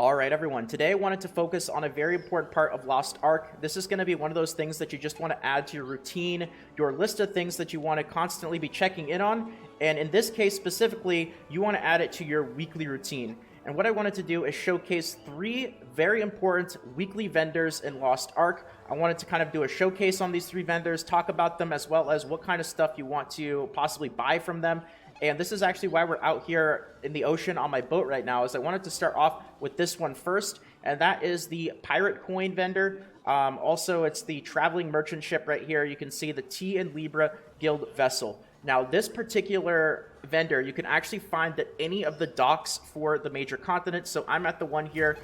Alright everyone, today I wanted to focus on a very important part of Lost Ark. This is going to be one of those things that you just want to add to your routine, your list of things that you want to constantly be checking in on, and in this case specifically, you want to add it to your weekly routine. And what I wanted to do is showcase 3 very important weekly vendors in Lost Ark. I wanted to kind of do a showcase on these 3 vendors, talk about them as well as what kind of stuff you want to possibly buy from them. And this is actually why we're out here in the ocean on my boat right now, is I wanted to start off with this one first, and that is the pirate coin vendor. Also, it's the traveling merchant ship right here. You can see the T and Libra Guild vessel. Now, this particular vendor, you can actually find at any of the docks for the major continents. So I'm at the one here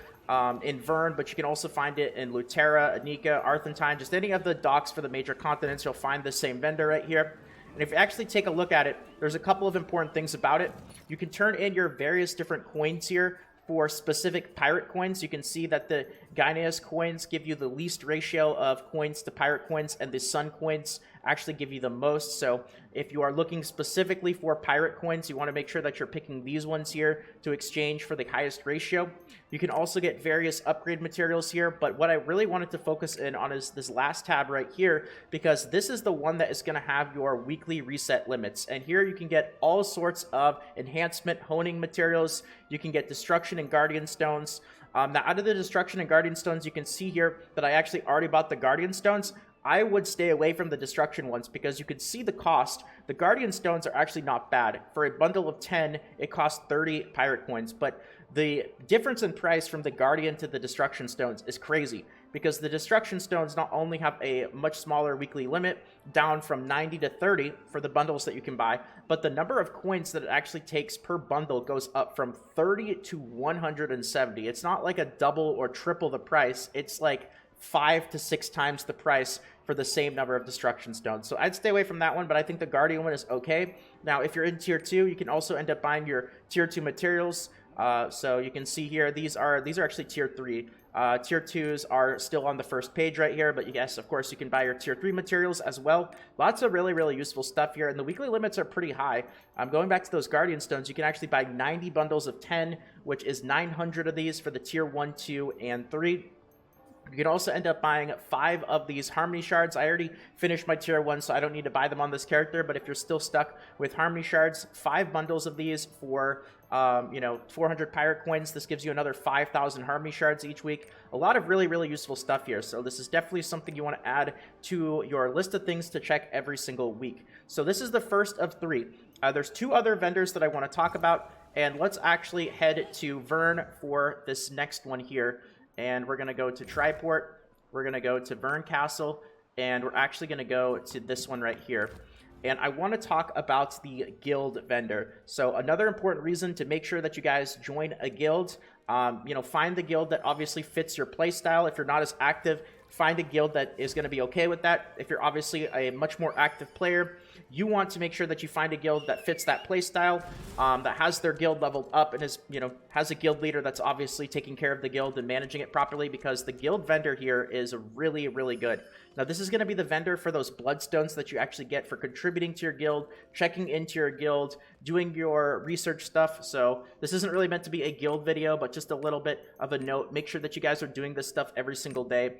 in Vern, but you can also find it in Lutera, Anika, Arthentine, just any of the docks for the major continents. You'll find the same vendor right here. And if you actually take a look at it, there's a couple of important things about it. You can turn in your various different coins here for specific pirate coins. You can see that the Gaineus coins give you the least ratio of coins to pirate coins, and the Sun coins actually give you the most. So if you are looking specifically for pirate coins, you want to make sure that you're picking these ones here to exchange for the highest ratio. You can also get various upgrade materials here, but what I really wanted to focus in on is this last tab right here, because this is the one that is going to have your weekly reset limits. And here you can get all sorts of enhancement honing materials. You can get destruction and guardian stones. Now, out of the destruction and guardian stones, you can see here that I actually already bought the guardian stones. I would stay away from the destruction ones because you can see the cost. The guardian stones are actually not bad. For a bundle of 10, it costs 30 pirate coins, but the difference in price from the guardian to the destruction stones is crazy, because the destruction stones not only have a much smaller weekly limit, down from 90 to 30 for the bundles that you can buy, but the number of coins that it actually takes per bundle goes up from 30 to 170. It's not like a double or triple the price. It's like 5 to 6 times the price for the same number of destruction stones. So I'd stay away from that one, but I think the guardian one is okay. Now, if you're in tier 2, you can also end up buying your tier 2 materials. So you can see here, these are actually tier 3. Tier 2s are still on the first page right here, but yes, of course, you can buy your tier 3 materials as well. Lots of really, really useful stuff here, and the weekly limits are pretty high. Going back to those guardian stones, you can actually buy 90 bundles of 10, which is 900 of these for the tier 1, 2, and 3. You can also end up buying 5 of these Harmony Shards. I already finished my tier 1, so I don't need to buy them on this character, but if you're still stuck with Harmony Shards, 5 bundles of these for 400 pirate coins. This gives you another 5,000 Harmony Shards each week. A lot of really, really useful stuff here. So this is definitely something you want to add to your list of things to check every single week. So this is the first of 3. There's 2 other vendors that I want to talk about, and let's actually head to Vern for this next one here. And we're going to go to Triport, we're going to go to Vern Castle, and we're actually going to go to this one right here. And I want to talk about the guild vendor. So another important reason to make sure that you guys join a guild, find the guild that obviously fits your playstyle. If you're not as active, find a guild that is going to be okay with that. If you're obviously a much more active player, you want to make sure that you find a guild that fits that playstyle, that has their guild leveled up and is, has a guild leader that's obviously taking care of the guild and managing it properly, because the guild vendor here is really, really good. Now, this is going to be the vendor for those bloodstones that you actually get for contributing to your guild, checking into your guild, doing your research stuff. So this isn't really meant to be a guild video, but just a little bit of a note. Make sure that you guys are doing this stuff every single day.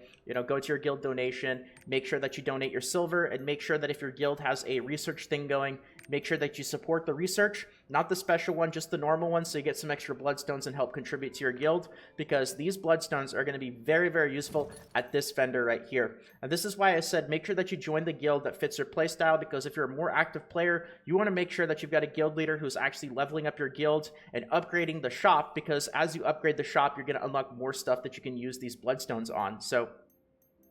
Go to your guild donation, make sure that you donate your silver, and make sure that if your guild has a research thing going, make sure that you support the research, not the special one, just the normal one, so you get some extra bloodstones and help contribute to your guild, because these bloodstones are going to be very, very useful at this vendor right here. And this is why I said make sure that you join the guild that fits your playstyle, because if you're a more active player, you want to make sure that you've got a guild leader who's actually leveling up your guild and upgrading the shop, because as you upgrade the shop, you're going to unlock more stuff that you can use these bloodstones on. So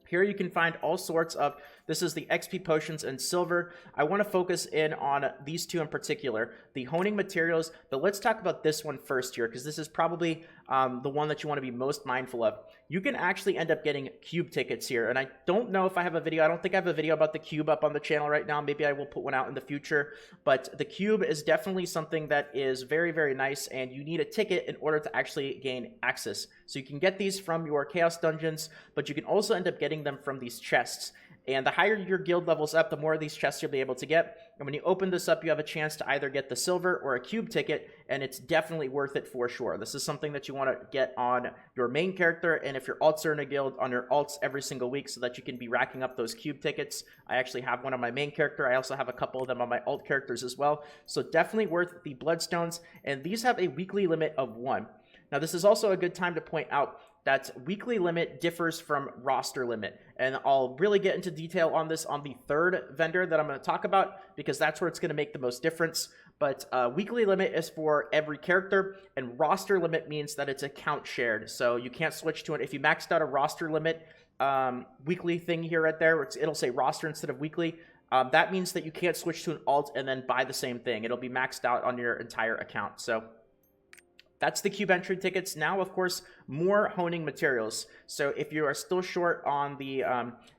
here you can find all sorts of, this is the XP potions and silver. I want to focus in on these 2 in particular, the honing materials, but let's talk about this one first here, because this is probably the one that you want to be most mindful of. You can actually end up getting cube tickets here, and I don't know if I have a video. I don't think I have a video about the cube up on the channel right now. Maybe I will put one out in the future, but the cube is definitely something that is very, very nice, and you need a ticket in order to actually gain access. So you can get these from your chaos dungeons, but you can also end up getting them from these chests. And the higher your guild levels up, the more of these chests you'll be able to get. And when you open this up, you have a chance to either get the silver or a cube ticket, and it's definitely worth it for sure. This is something that you want to get on your main character, and if your alts are in a guild, on your alts every single week so that you can be racking up those cube tickets. I actually have one on my main character. I also have a couple of them on my alt characters as well. So definitely worth the bloodstones, and these have a weekly limit of 1. Now, this is also a good time to point out that weekly limit differs from roster limit, and I'll really get into detail on this on the third vendor that I'm going to talk about, because that's where it's going to make the most difference. But weekly limit is for every character, and roster limit means that it's account shared, so you can't switch to it. If you maxed out a roster limit weekly thing here right there, it'll say roster instead of weekly. That means that you can't switch to an alt and then buy the same thing. It'll be maxed out on your entire account. So that's the cube entry tickets. Now, of course, more honing materials. So if you are still short on the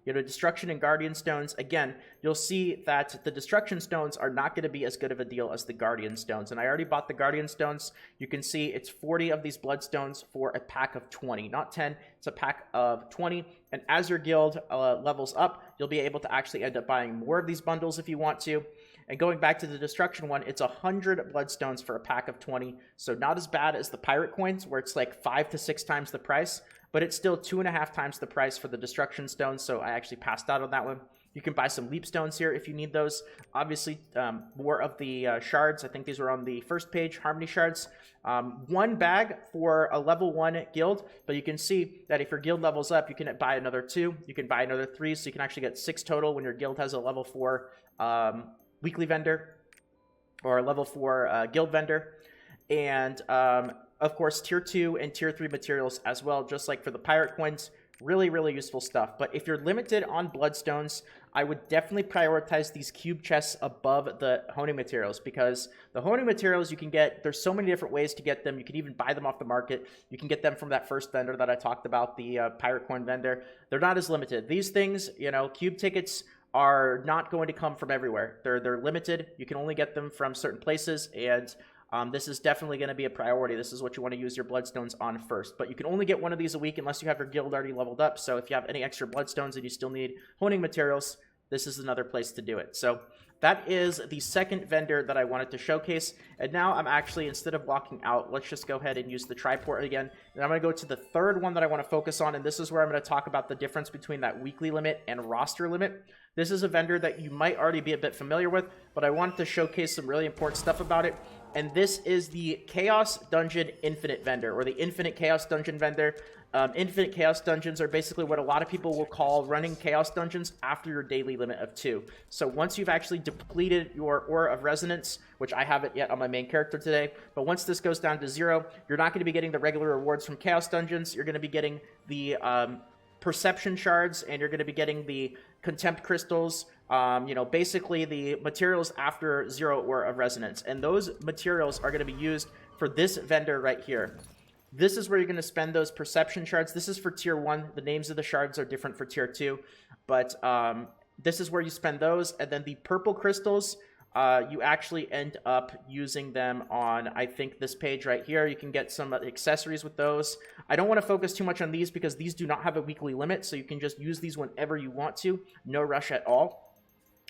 destruction and guardian stones, again, you'll see that the destruction stones are not going to be as good of a deal as the guardian stones. And I already bought the guardian stones. You can see it's 40 of these bloodstones for a pack of 20, not 10. It's a pack of 20. And as your guild levels up, you'll be able to actually end up buying more of these bundles if you want to. And going back to the destruction one, it's 100 bloodstones for a pack of 20. So not as bad as the pirate coins, where it's like 5 to 6 times the price, but it's still 2.5 times the price for the destruction stones. So I actually passed out on that one. You can buy some leap stones here if you need those. Obviously, more of the shards. I think these were on the first page, harmony shards. 1 bag for a level 1 guild, but you can see that if your guild levels up, you can buy another 2. You can buy another 3, so you can actually get 6 total when your guild has a level 4 weekly vendor or a level 4 guild vendor. And of course, tier 2 and tier 3 materials as well, just like for the pirate coins. Really, really useful stuff. But if you're limited on bloodstones, I would definitely prioritize these cube chests above the honing materials, because the honing materials you can get, there's so many different ways to get them. You can even buy them off the market. You can get them from that first vendor that I talked about, the pirate coin vendor. They're not as limited. These things, cube tickets are not going to come from everywhere. They're limited. You can only get them from certain places, and this is definitely going to be a priority. This is what you want to use your bloodstones on first. But you can only get one of these a week unless you have your guild already leveled up. So if you have any extra bloodstones and you still need honing materials, this is another place to do it. So that is the second vendor that I wanted to showcase. And now I'm actually, instead of walking out, let's just go ahead and use the triport again. And I'm going to go to the third one that I want to focus on. And this is where I'm going to talk about the difference between that weekly limit and roster limit. This is a vendor that you might already be a bit familiar with, but I wanted to showcase some really important stuff about it. And this is the Chaos Dungeon Infinite vendor, or the Infinite Chaos Dungeon vendor. Infinite Chaos Dungeons are basically what a lot of people will call running Chaos Dungeons after your daily limit of 2. So once you've actually depleted your Aura of Resonance, which I haven't yet on my main character today, but once this goes down to 0, you're not going to be getting the regular rewards from Chaos Dungeons. You're going to be getting the Perception Shards, and you're going to be getting the Contempt Crystals, basically the materials after 0 Aura of Resonance. And those materials are going to be used for this vendor right here. This is where you're going to spend those Perception Shards. This is for tier 1. The names of the shards are different for tier 2. But this is where you spend those. And then the purple crystals, you actually end up using them on, I think, this page right here. You can get some accessories with those. I don't want to focus too much on these because these do not have a weekly limit. So you can just use these whenever you want to. No rush at all.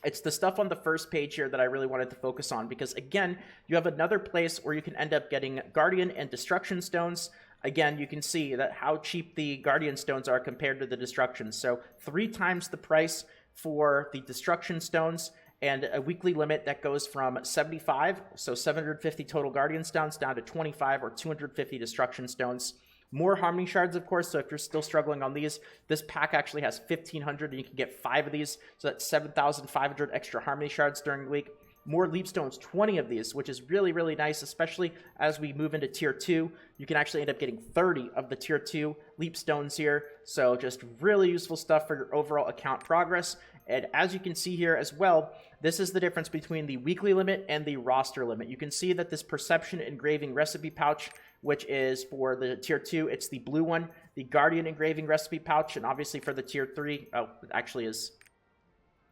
It's the stuff on the first page here that I really wanted to focus on, because again, you have another place where you can end up getting Guardian and Destruction Stones. Again, you can see that how cheap the Guardian Stones are compared to the Destruction. So 3 times the price for the Destruction Stones, and a weekly limit that goes from 75, so 750 total Guardian Stones, down to 25 or 250 Destruction Stones. More Harmony Shards, of course, so if you're still struggling on these, this pack actually has 1,500, and you can get 5 of these, so that's 7,500 extra Harmony Shards during the week. More Leap Stones, 20 of these, which is really, really nice, especially as we move into Tier 2. You can actually end up getting 30 of the Tier 2 Leap Stones here, so just really useful stuff for your overall account progress. And as you can see here as well, this is the difference between the weekly limit and the roster limit. You can see that this Perception Engraving Recipe Pouch, which is for the Tier 2, it's the blue one. The Guardian Engraving Recipe Pouch, and obviously for the Tier 3, oh, it actually is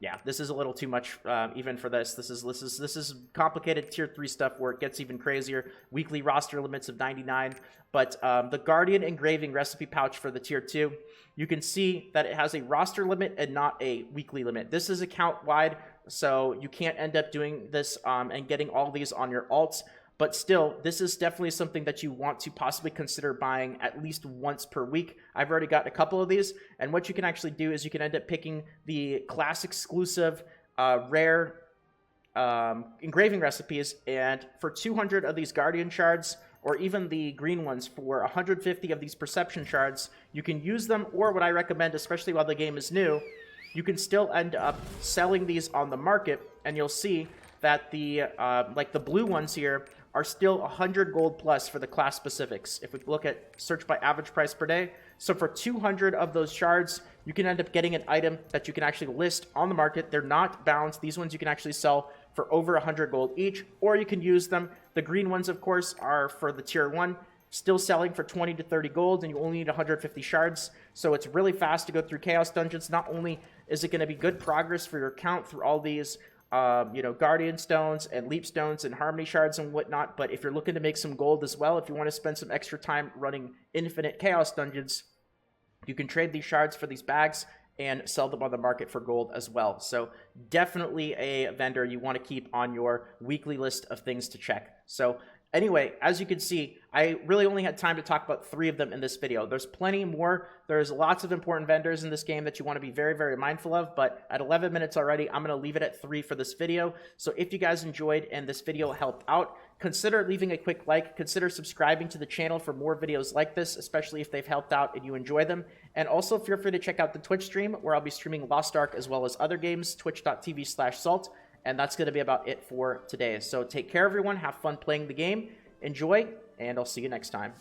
Yeah, this is a little too much even for this. This is complicated tier 3 stuff where it gets even crazier. Weekly roster limits of 99. But the Guardian Engraving recipe pouch for the tier 2, you can see that it has a roster limit and not a weekly limit. This is account wide, so you can't end up doing this and getting all these on your alts. But still, this is definitely something that you want to possibly consider buying at least once per week. I've already got a couple of these, and what you can actually do is you can end up picking the class exclusive rare engraving recipes, and for 200 of these Guardian shards, or even the green ones for 150 of these perception shards, you can use them, or what I recommend, especially while the game is new, you can still end up selling these on the market, and you'll see that the like the blue ones here are still 100 gold plus for the class specifics. If we look at search by average price per day, so for 200 of those shards, you can end up getting an item that you can actually list on the market. They're not balanced. These ones you can actually sell for over 100 gold each, or you can use them. The green ones, of course, are for the tier 1, still selling for 20 to 30 gold, and you only need 150 shards. So it's really fast to go through Chaos Dungeons. Not only is it going to be good progress for your account through all these Guardian Stones and Leap Stones and Harmony Shards and whatnot, but if you're looking to make some gold as well, if you want to spend some extra time running infinite Chaos Dungeons, you can trade these shards for these bags and sell them on the market for gold as well. So definitely a vendor you want to keep on your weekly list of things to check. So anyway, as you can see, I really only had time to talk about 3 of them in this video. There's plenty more. There's lots of important vendors in this game that you want to be very, very mindful of, but at 11 minutes already, I'm going to leave it at 3 for this video. So if you guys enjoyed and this video helped out, consider leaving a quick like, consider subscribing to the channel for more videos like this, especially if they've helped out and you enjoy them. And also feel free to check out the Twitch stream where I'll be streaming Lost Ark as well as other games, twitch.tv/salt. And that's going to be about it for today. So take care, everyone. Have fun playing the game. Enjoy, and I'll see you next time.